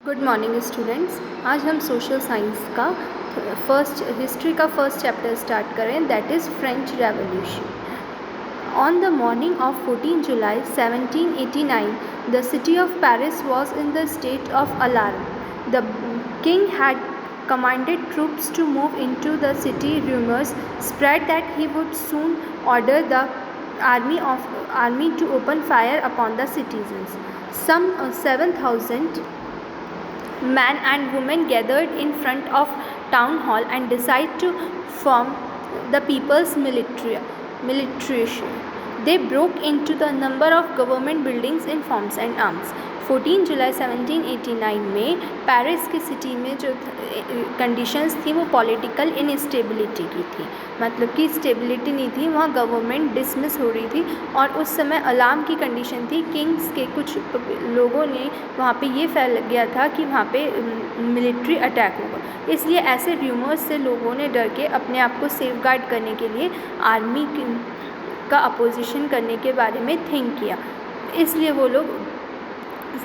Good morning students. आज हम social science का हिस्ट्री का फर्स्ट चैप्टर स्टार्ट करें, that is French revolution. On the morning of 14 July 1789, the city of Paris was in the state of alarm. The king had commanded troops to move into the city. Rumors spread that he would soon order the army to open fire upon the citizens. Some 7,000 men and women gathered in front of town hall and decided to form the people's militia. They broke into the number of government buildings in forms and arms. 14 जुलाई 1789 में Paris की city में जो conditions थी वो political instability की थी, मतलब कि स्टेबिलिटी नहीं थी, वहाँ गवर्नमेंट डिसमिस हो रही थी और उस समय अलार्म की कंडीशन थी। किंग्स के कुछ लोगों ने वहाँ पे ये फैल गया था कि वहाँ पे मिलिट्री अटैक होगा, इसलिए ऐसे र्यूमर्स से लोगों ने डर के अपने आप को सेफ गार्ड करने के लिए आर्मी का अपोजिशन करने के बारे में थिंक किया। इसलिए वो लोग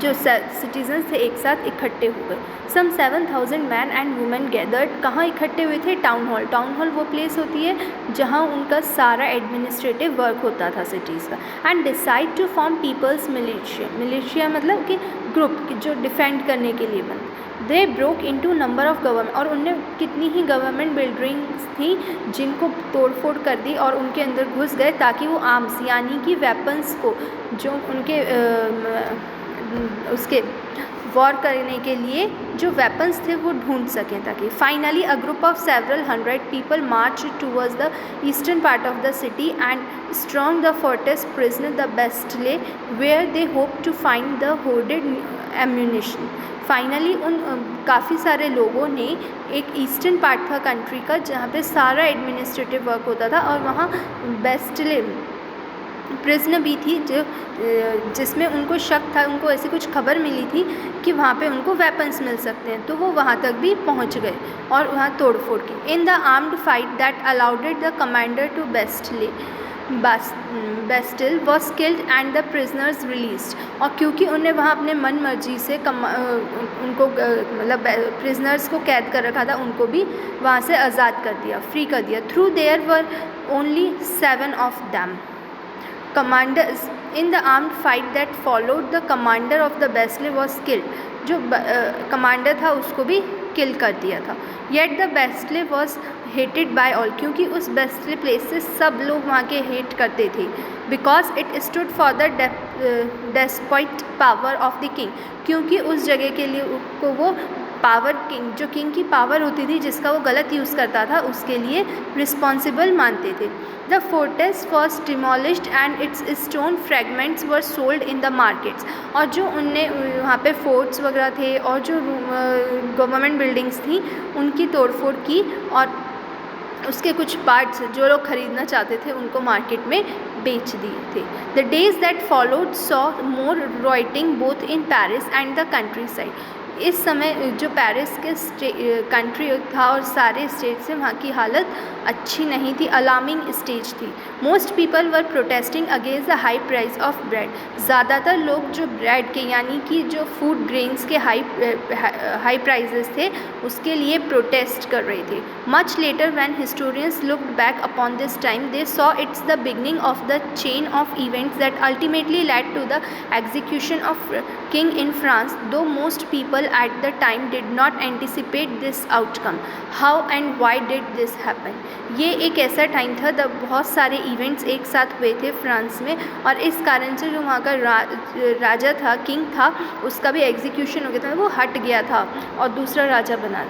जो सिटीजन्स थे एक साथ इकट्ठे हो गए। सम 7,000 मैन एंड वुमेन गैदर्ड। कहाँ इकट्ठे हुए थे? Town hall. टाउन हॉल वो प्लेस होती है जहाँ उनका सारा एडमिनिस्ट्रेटिव वर्क होता था सिटीज़ का। And decide to form peoples militia मतलब कि ग्रुप जो डिफेंड करने के लिए बने। They broke into number of government, और उनने कितनी ही गवर्नमेंट बिल्डिंग्स थी जिनको तोड़फोड़ कर दी और उनके अंदर घुस गए ताकि वो आर्म्स यानी कि वेपन्स को जो उनके उसके वॉर करने के लिए जो वेपन्स थे वो ढूंढ सकें ताकि finally a group of several hundred people march towards the eastern part of the city and storm the fortress prison the Bastille where they hope to find the hoarded ammunition. Finally उन काफ़ी सारे लोगों ने एक eastern part था country का जहाँ पे सारा एडमिनिस्ट्रेटिव वर्क होता था और वहाँ बेस्टले प्रिजनर भी थी जिसमें उनको शक था, उनको ऐसी कुछ खबर मिली थी कि वहाँ पे उनको वेपन्स मिल सकते हैं, तो वो वहाँ तक भी पहुँच गए और वहाँ तोड़फोड़ की। In the armed fight that allowed the commander to Bastille was killed and the prisoners released. और क्योंकि उन्हें वहाँ अपने मन मर्जी से उनको मतलब प्रिजनर्स को कैद कर रखा था, उनको भी वहाँ से आज़ाद कर दिया, फ्री कर दिया। Though there were only 7 of them commanders in the armed fight that followed. The commander of the Bastille was killed. जो कमांडर था उसको भी किल कर दिया था। Yet the Bastille was hated by all, क्योंकि उस Bastille प्लेस से सब लोग वहाँ के हेट करते थे। Because it stood for the despot power of the king, क्योंकि उस जगह के लिए को वो पावर किंग जो किंग की पावर होती थी जिसका वो गलत यूज़ करता था उसके लिए रिस्पॉन्सिबल मानते थे। The fortress was demolished and its stone fragments were sold in the markets. और जो उनने वहाँ पे फोर्ट्स वगैरह थे और जो गवर्नमेंट बिल्डिंग्स थी उनकी तोड़फोड़ की और उसके कुछ पार्ट्स जो लोग ख़रीदना चाहते थे उनको मार्केट में बेच दिए थे। The days that followed saw more rioting both in Paris and the countryside. इस समय जो पेरिस के कंट्री था और सारे स्टेट से वहाँ की हालत अच्छी नहीं थी, अलार्मिंग स्टेज थी। Most people were protesting against the high price of bread. ज़्यादातर लोग जो ब्रेड के यानी कि जो फूड ग्रेन्स के हाई प्राइजेस थे उसके लिए प्रोटेस्ट कर रहे थे। Much later when historians looked back upon this time they saw it's the beginning of the chain of events that ultimately led to the execution of king in France, though most people at the time did not anticipate this outcome. How and why did this happen? ये एक ऐसा time था जब बहुत सारे events एक साथ हुए थे फ्रांस में और इस कारण से जो वहाँ का राजा था, किंग था, उसका भी एग्जीक्यूशन हो गया था, वो हट गया था और दूसरा राजा बना।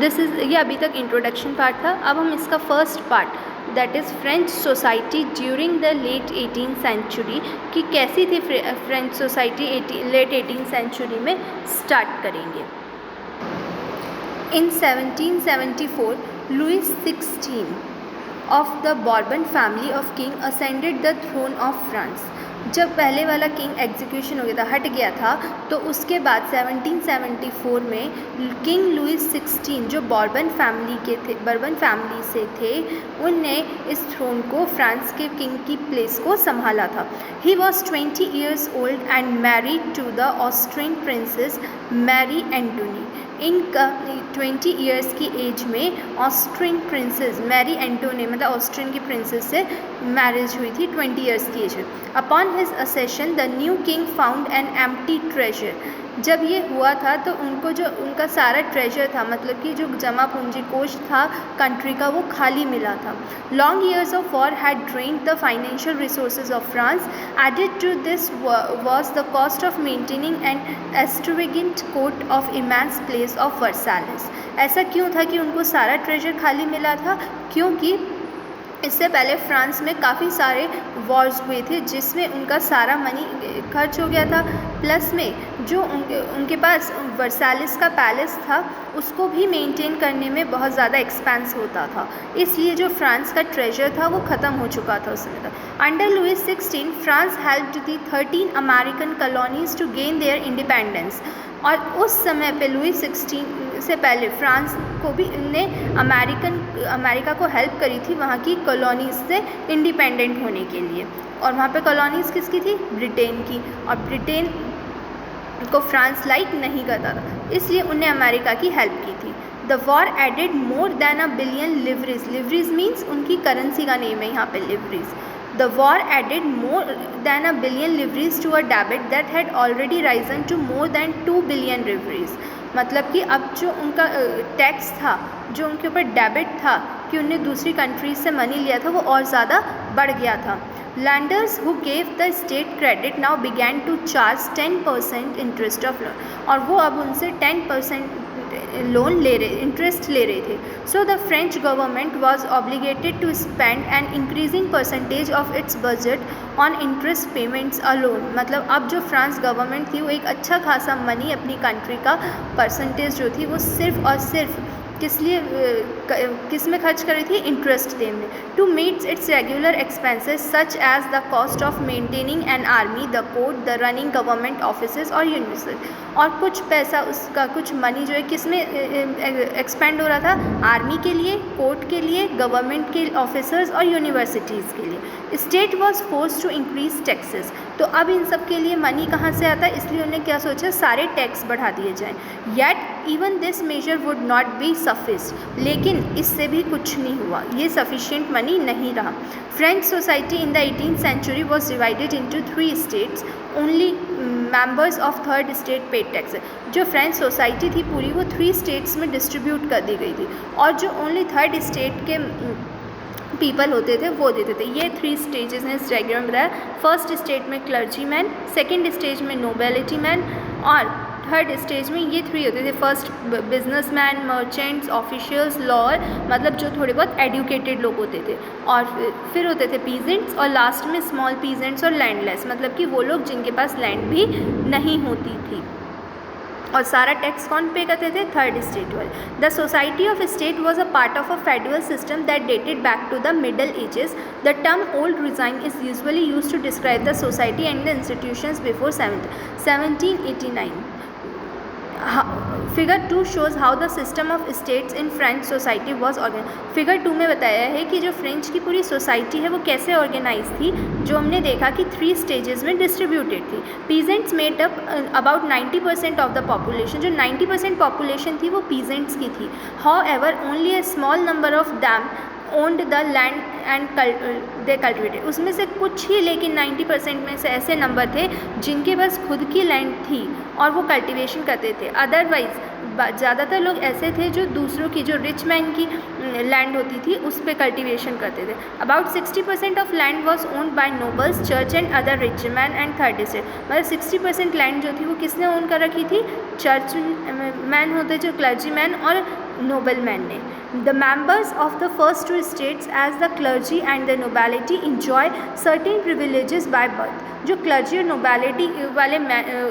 ये अभी तक इंट्रोडक्शन पार्ट था। अब हम इसका first part that is French society during the late 18th century कि कैसी थी French society late 18th century में स्टार्ट करेंगे। In 1774 Louis 16 of the Bourbon family of king ascended the throne of France. जब पहले वाला किंग एग्जीक्यूशन हो गया था, हट गया था, तो उसके बाद 1774 में किंग लुइस 16 जो बॉर्बन फैमिली से थे, उनने इस थ्रोन को फ्रांस के किंग की प्लेस को संभाला था। He was 20 years old and married to the Austrian princess Marie Antoinette. इनका 20 ईयर्स की एज में ऑस्ट्रियन प्रिंसेस मैरी एंटोनी मतलब ऑस्ट्रियन की प्रिंसेस से मैरिज हुई थी 20 ईयर्स की एज में। Upon his accession the new king found an empty treasure. जब ये हुआ था तो उनको जो उनका सारा ट्रेजर था, मतलब कि जो जमा पूंजी कोष था कंट्री का, वो खाली मिला था। Long years of war had drained the financial resources of France. Added to this was the cost of maintaining an extravagant court of immense palace of Versailles. ऐसा क्यों था कि उनको सारा ट्रेजर खाली मिला था? क्योंकि इससे पहले फ्रांस में काफ़ी सारे वॉर्स हुए थे जिसमें उनका सारा मनी खर्च हो गया था, प्लस में जो उनके पास वर्साइलेस का पैलेस था उसको भी मेंटेन करने में बहुत ज़्यादा एक्सपेंस होता था, इसलिए जो फ्रांस का ट्रेजर था वो ख़त्म हो चुका था उस समय तक। Under Louis 16 France helped the 13 American colonies to gain their independence. और उस समय पे लुइस 16 से पहले फ्रांस को भी ने अमेरिका को हेल्प करी थी वहाँ की कॉलोनीज से इंडिपेंडेंट होने के लिए। और वहाँ पे कॉलोनीज किसकी थी? ब्रिटेन की। और ब्रिटेन को फ्रांस लाइक नहीं करता था, इसलिए उन्हें अमेरिका की हेल्प की थी। The war added more than $1 billion livres. Livres means उनकी करेंसी का नेम है यहाँ पे, लिवरीज। The war added more than $1 billion liveries to a debt that had already risen to more than $2 billion liveries। मतलब कि अब जो उनका टैक्स था, जो उनके ऊपर डेबिट था कि उन्हें दूसरी कंट्रीज से मनी लिया था, वो और ज़्यादा बढ़ गया था। Lenders who gave the state credit now began to charge 10% interest of loan. और वो अब उनसे 10% इंटरेस्ट ले रहे थे। So the French government was obligated to spend an increasing percentage of its budget on interest payments alone. मतलब अब जो फ्रांस गवर्नमेंट थी वो एक अच्छा खासा मनी अपनी कंट्री का परसेंटेज जो थी वो सिर्फ और सिर्फ किस में खर्च कर रही थी? इंटरेस्ट देने में। To meets its regular expenses such as the cost of maintaining an army, the court, the running government offices और यूनिवर्सिटी। और कुछ पैसा उसका कुछ मनी जो है किस में एक्सपेंड हो रहा था? आर्मी के लिए, कोर्ट के लिए, गवर्नमेंट के ऑफिसर्स और यूनिवर्सिटीज़ के लिए। State was force to increase taxes. तो अब इन सब के लिए मनी कहाँ से आता है? इसलिए उन्होंने क्या सोचा? सारे टैक्स बढ़ा दिए जाएँ। Yet even this measure would not be sufficient. लेकिन इससे भी कुछ नहीं हुआ, ये सफिशिएंट मनी नहीं रहा। French society in the 18th century was divided into 3 states. Only members of third state paid taxes. जो फ्रेंच सोसाइटी थी पूरी वो 3 स्टेट्स में डिस्ट्रीब्यूट कर दी गई थी, और जो ओनली थर्ड स्टेट के पीपल होते थे वो देते थे। ये 3 स्टेजेस हैं इस डायग्राम में बताया। फर्स्ट स्टेज में क्लर्जी मैन, सेकेंड स्टेज में नोबेलिटी मैन, और थर्ड स्टेज में ये 3 होते थे। First businessman, merchants, officials, lawyer, मतलब जो थोड़े बहुत एडुकेटेड लोग होते थे, और फिर होते थे पीजेंट्स, और लास्ट में स्मॉल पीजेंट्स और लैंडलेस, मतलब कि वो लोग जिनके पास लैंड भी नहीं होती थी। और सारा टैक्स कौन पे करते थे? थर्ड स्टेट वाले। The society of state was a part of a federal system that dated back to the middle ages. The term old regime is usually use to describe the society and the institutions before 1789। Figure 2 shows how the system of states in French society was organise. Figure 2 में बताया है कि जो French की पूरी society है वो कैसे ऑर्गेनाइज थी, जो हमने देखा कि 3 स्टेजेस में डिस्ट्रीब्यूटेड थी। Peasants made up about 90% of the population. जो 90% पॉपुलेशन थी वो पीजेंट्स की थी। How ever only a small number of them owned the land and they cultivated. उसमें से कुछ ही, लेकिन 90% में से ऐसे नंबर थे जिनके पास खुद की लैंड थी और वो कल्टिवेशन करते थे। अदरवाइज़ ज़्यादातर लोग ऐसे थे जो दूसरों की, जो रिच मैन की लैंड होती थी उस पर कल्टिवेशन करते थे। About 60% of land was owned by nobles, church and other rich man and third state. मतलब 60% लैंड जो थी वो किसने ओन कर रखी थी? चर्च मैन होते जो क्लर्जी मैन और नोबल मैन ने। The members of the first 2 states as the clergy and the nobility enjoy certain privileges by birth। जो क्लर्जी और नोबैलिटी वाले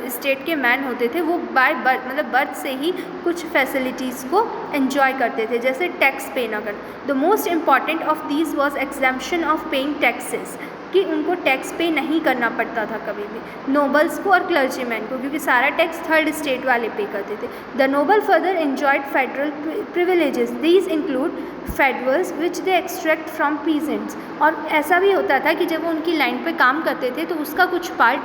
स्टेट के मैन होते थे वो बाय बर्थ, मतलब बर्थ से ही कुछ फैसिलिटीज़ को एंजॉय करते थे, जैसे टैक्स पे ना कर। The most important of these was exemption of paying taxes. कि उनको टैक्स पे नहीं करना पड़ता था कभी भी, नोबल्स को और क्लर्जीमैन को, क्योंकि सारा टैक्स थर्ड स्टेट वाले पे करते थे। The noble further enjoyed feudal privileges, these include feudals which they extract from peasants. और ऐसा भी होता था कि जब वो उनकी लैंड पे काम करते थे तो उसका कुछ पार्ट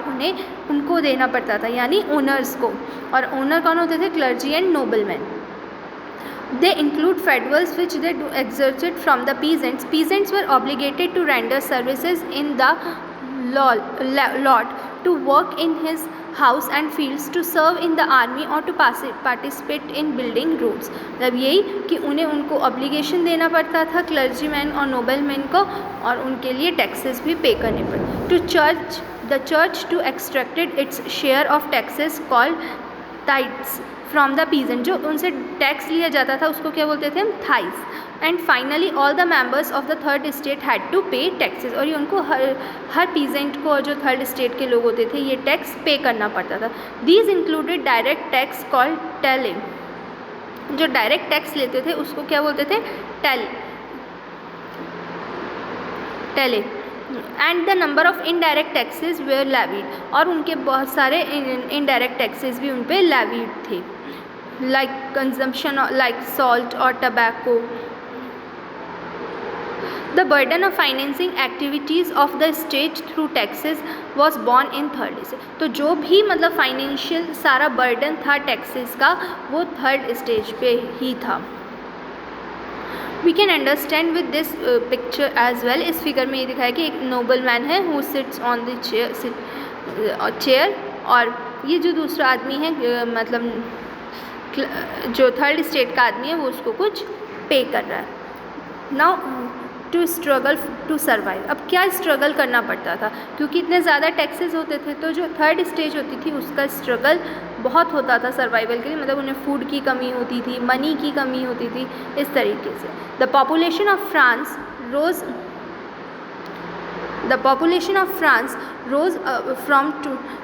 उनको देना पड़ता था, यानी ओनर्स को। और ओनर कौन होते थे? Clergy and nobleman. They include feudals which they exerted from the peasants. Peasants were obligated to render services in the lot, to work in his house and fields, to serve in the army or to participate in building roads. मतलब यही कि उनको obligation देना पड़ता था clergyman और nobleman को, और उनके लिए टैक्सेस भी पे करने पड़ते। To church, the church to extracted its share of taxes called tithes from the peasant, जो उनसे टैक्स लिया जाता था उसको क्या बोलते थे हम? Tithes. And finally all the members of the third state had to pay taxes, और ये उनको हर पीजेंट को और जो थर्ड स्टेट के लोग होते थे ये टैक्स पे करना पड़ता था। These included direct tax called taille, जो डायरेक्ट टैक्स लेते थे उसको क्या बोलते थे? Taille. And the number of indirect taxes were levied, और उनके बहुत सारे इनडायरेक्ट टैक्सेस भी उन पर लेवीड थे, लाइक कंजम्पशन, लाइक सॉल्ट और tobacco. The burden of financing activities of the state through taxes was born in third stage, तो जो भी मतलब फाइनेंशियल सारा बर्डन था टैक्सेस का वो थर्ड स्टेज पे ही था। We can understand with this picture as well. इस फिगर में ये दिखाया कि एक नोबल मैन है who sits on the chair, और ये जो दूसरा आदमी है मतलब जो थर्ड स्टेट का आदमी है वो उसको कुछ पे कर रहा है। Now to struggle to survive, अब क्या स्ट्रगल करना पड़ता था, क्योंकि इतने ज़्यादा टैक्सेस होते थे तो जो थर्ड स्टेज होती थी उसका स्ट्रगल बहुत होता था सर्वाइवल के लिए, मतलब उन्हें फूड की कमी होती थी, मनी की कमी होती थी, इस तरीके से। The population of France rose rose from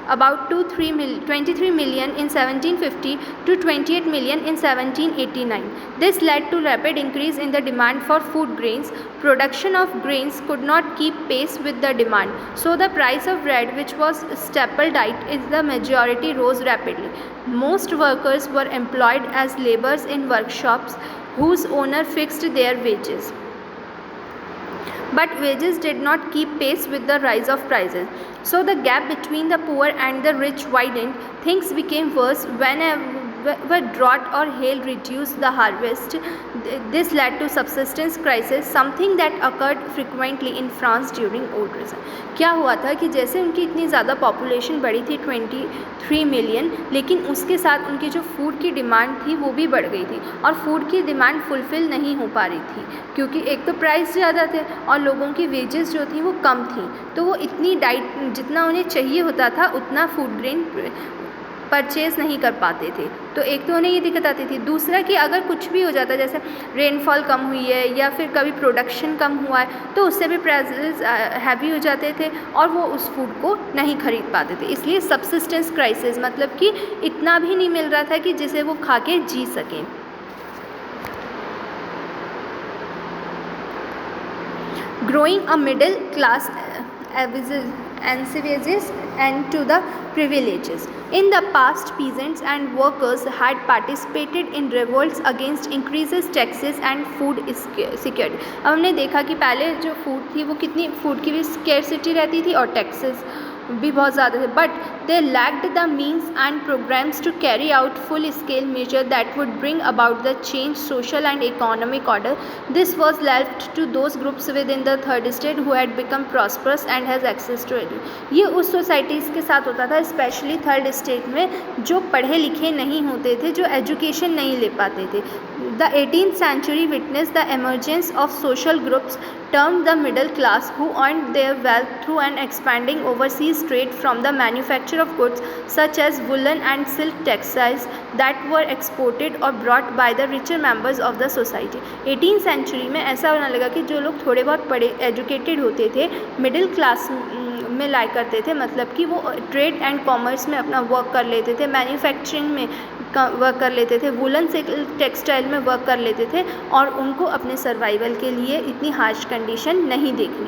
about 23 million in 1750 to 28 million in 1789. This led to rapid increase in the demand for food grains. Production of grains could not keep pace with the demand, so the price of bread, which was staple diet in the majority, rose rapidly. Most workers were employed as laborers in workshops whose owner fixed their wages. But wages did not keep pace with the rise of prices. So the gap between the poor and the rich widened. Things became worse whenever drought or hail reduced the harvest. This led to subsistence crisis, something that occurred frequently in France during old reign. क्या हुआ था कि जैसे उनकी इतनी ज़्यादा population बढ़ी थी 23 मिलियन, लेकिन उसके साथ उनकी जो फूड की डिमांड थी वो भी बढ़ गई थी, और फूड की डिमांड फुलफ़िल नहीं हो पा रही थी, क्योंकि एक तो प्राइस ज़्यादा थे और लोगों की वेजेस जो थी वो कम थी, तो वो इतनी डाइट जितना उन्हें चाहिए होता था उतना फूड ग्रेन परचेज़ नहीं कर पाते थे। तो एक तो उन्हें ये दिक्कत आती थी, दूसरा कि अगर कुछ भी हो जाता, जैसे रेनफॉल कम हुई है या फिर कभी प्रोडक्शन कम हुआ है, तो उससे भी प्राइसेस हैवी हो जाते थे और वो उस फूड को नहीं खरीद पाते थे। इसलिए सबसिस्टेंस क्राइसिस, मतलब कि इतना भी नहीं मिल रहा था कि जिसे वो खा के जी सकें। Growing a middle class envisages end to the privileges. In the past, peasants and workers had participated in revolts against increases taxes and food security. अब हमने देखा कि पहले जो फूड थी वो कितनी फूड की भी स्केर्सिटी रहती थी और टैक्सेस भी बहुत ज़्यादा थे, but they lacked the means and programmes to carry out full scale measure that would bring about the change social and economic order. This was left to those groups within the third state who had become prosperous and has access to education. ये उस societies के साथ होता था, specially third state में, जो पढ़े लिखे नहीं होते थे, जो एजुकेशन नहीं ले पाते थे. The 18th century witnessed the emergence of social groups termed the middle class, who earned their wealth through an expanding overseas trade from the manufacture of goods such as woolen and silk textiles that were exported or brought by the richer members of the society. 18th century में ऐसा होने लगा कि जो लोग थोड़े बहुत पढ़े एजुकेटेड होते थे, मिडिल क्लास में लाया करते थे, मतलब कि वो ट्रेड एंड कॉमर्स में अपना वर्क कर लेते थे, मैन्युफैक्चरिंग में वर्क कर लेते थे, वुलन से टेक्सटाइल में वर्क कर लेते थे, और उनको अपने सर्वाइवल के लिए इतनी हार्श कंडीशन नहीं देखनी